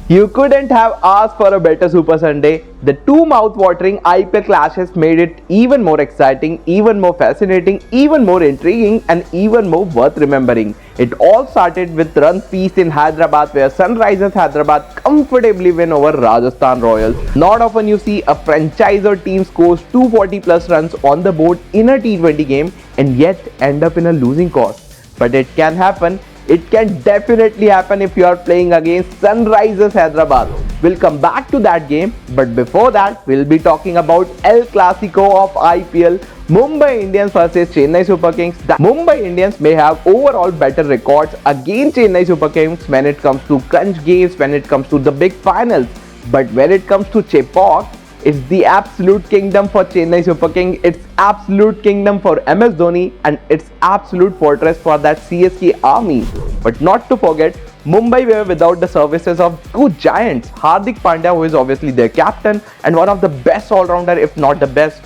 You couldn't have asked for a better Super Sunday. The two mouth-watering IPL clashes made it even more exciting, even more fascinating, even more intriguing, and even more worth remembering. It all started with run feast in Hyderabad, where Sunrisers Hyderabad comfortably win over Rajasthan Royals. Not often you see a franchise or team scores 240 plus runs on the board in a T20 game and yet end up in a losing cause. But it can happen. It can definitely happen if you are playing against Sunrisers Hyderabad. We'll come back to that game, but before that, we'll be talking about El Clasico of IPL, Mumbai Indians versus Chennai Super Kings. The Mumbai Indians may have overall better records against Chennai Super Kings when it comes to crunch games, when it comes to the big finals. But when it comes to Chepauk, it's the absolute kingdom for Chennai Super King. It's absolute kingdom for MS Dhoni, and it's absolute fortress for that CSK army. But not to forget, Mumbai were without the services of two giants. Hardik Pandya, who is obviously their captain and one of the best all-rounder, if not the best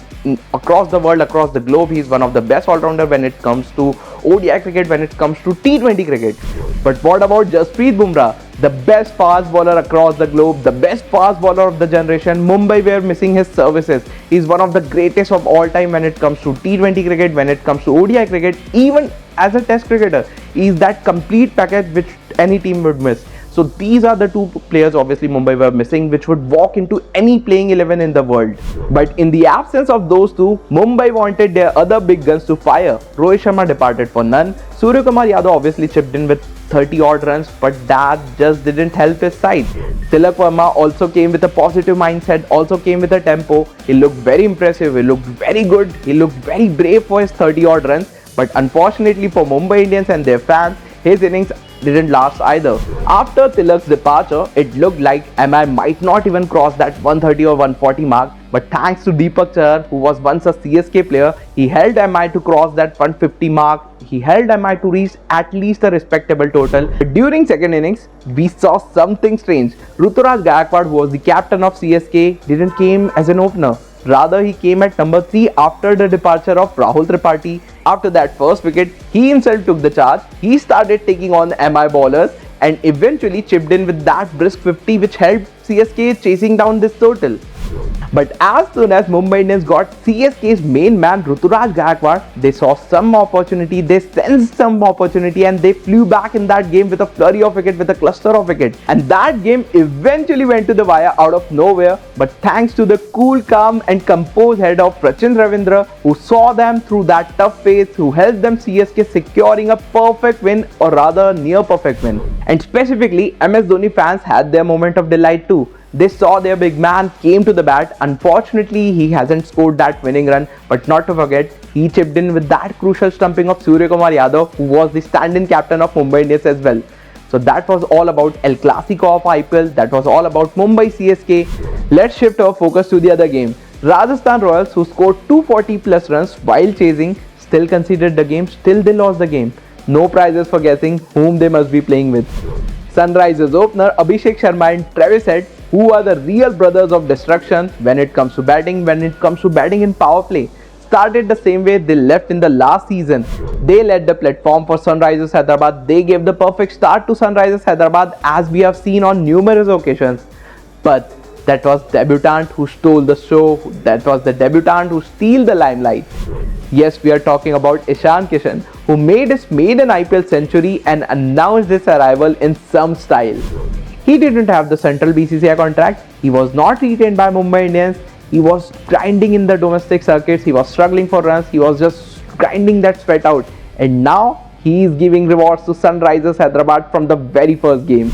across the world, across the globe. He's one of the best all-rounder when it comes to ODI cricket, when it comes to T20 cricket. But what about Jasprit Bumrah, the best fast bowler across the globe, the best fast bowler of the generation? Mumbai were missing his services. He's one of the greatest of all time when it comes to T20 cricket, when it comes to ODI cricket, even as a test cricketer. He's that complete package which any team would miss. So these are the two players obviously Mumbai were missing, which would walk into any playing 11 in the world. But in the absence of those two, Mumbai wanted their other big guns to fire. Rohit Sharma departed for none. Suryakumar Yadav obviously chipped in with 30 odd runs, but that just didn't help his side. Tilak Verma also came with a positive mindset, also came with a tempo. He looked very impressive, he looked very good, he looked very brave for his 30 odd runs. But unfortunately for Mumbai Indians and their fans, his innings didn't last either. After Tilak's departure, it looked like MI might not even cross that 130 or 140 mark. But thanks to Deepak Chahar, who was once a CSK player, he held MI to cross that 150 mark. He held MI to reach at least a respectable total. But during second innings, we saw something strange. Ruturaj Gaikwad, who was the captain of CSK, didn't came as an opener. Rather, he came at number 3 after the departure of Rahul Tripathi. After that first wicket, he himself took the charge. He started taking on MI bowlers and eventually chipped in with that brisk 50, which helped CSK chasing down this total. But as soon as Mumbai Indians got CSK's main man Ruturaj Gaikwad, they saw some opportunity, they sensed some opportunity, and they flew back in that game with a flurry of wicket, with a cluster of wicket. And that game eventually went to the wire out of nowhere, but thanks to the cool, calm and composed head of Rachin Ravindra, who saw them through that tough phase, who helped them CSK securing a perfect win, or rather near perfect win. And specifically, MS Dhoni fans had their moment of delight too. They saw their big man came to the bat. Unfortunately, he hasn't scored that winning run, but not to forget, he chipped in with that crucial stumping of Suryakumar Yadav, who was the stand-in captain of Mumbai Indians as well. So that was all about El Clasico of IPL. That was all about Mumbai CSK. Let's shift our focus to the other game. Rajasthan Royals, who scored 240 plus runs while chasing, still conceded the game, still they lost the game. No prizes for guessing whom they must be playing with. Sunrisers opener Abhishek Sharma and Travis Head, who are the real brothers of destruction when it comes to batting, in power play, started the same way they left in the last season. They led the platform for Sunrisers Hyderabad. They gave the perfect start to Sunrisers Hyderabad, as we have seen on numerous occasions. But that was debutant who stole the show. That was the debutant who stole the limelight. Yes, we are talking about Ishan Kishan, who made his maiden IPL century and announced his arrival in some style. He didn't have the central BCCI contract. He was not retained by Mumbai Indians. He was grinding in the domestic circuits. He was struggling for runs. He was just grinding that sweat out. And now he is giving rewards to Sunrisers Hyderabad from the very first game.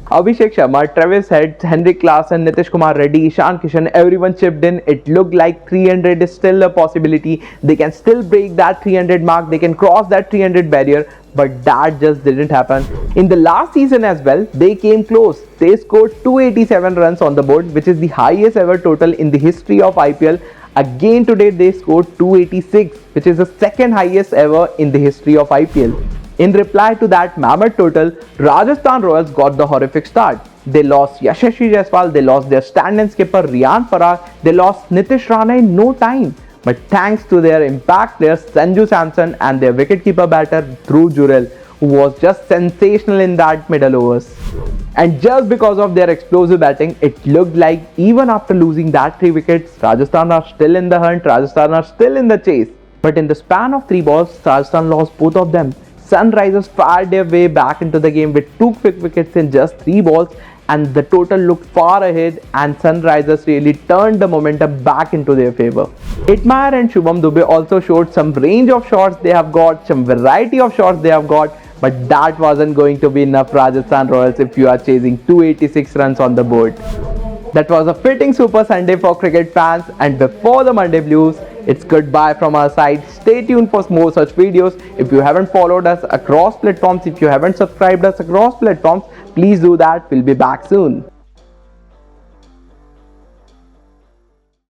Abhishek Sharma, Travis Head, Henrik Larsson, Nitish Kumar Reddy, Ishan Kishan, everyone chipped in. It looked like 300 is still a possibility. They can still break that 300 mark. They can cross that 300 barrier. But that just didn't happen. In the last season as well, they came close. They scored 287 runs on the board, which is the highest ever total in the history of IPL. Again today they scored 286, which is the second highest ever in the history of IPL. In reply to that mammoth total, Rajasthan Royals got the horrific start. They lost Yashasvi Jaiswal, they lost their stand-in skipper Riyan Parag, they lost Nitish Rana in no time. But thanks to their impact players Sanju Samson and their wicketkeeper batter Dhruv Jurel, who was just sensational in that middle overs. And just because of their explosive batting, it looked like even after losing that 3 wickets, Rajasthan are still in the hunt, Rajasthan are still in the chase. But in the span of 3 balls, Rajasthan lost both of them. Sunrisers fired their way back into the game with 2 quick wickets in just 3 balls, and the total looked far ahead, and Sunrisers really turned the momentum back into their favour. Itmire and Shubham Dubey also showed some range of shots they have got, some variety of shots they have got, but that wasn't going to be enough Rajasthan Royals if you are chasing 286 runs on the board. That was a fitting Super Sunday for cricket fans, and before the Monday Blues, it's goodbye from our side. Stay tuned for more such videos. If you haven't followed us across platforms, if you haven't subscribed us across platforms, please do that. We'll be back soon.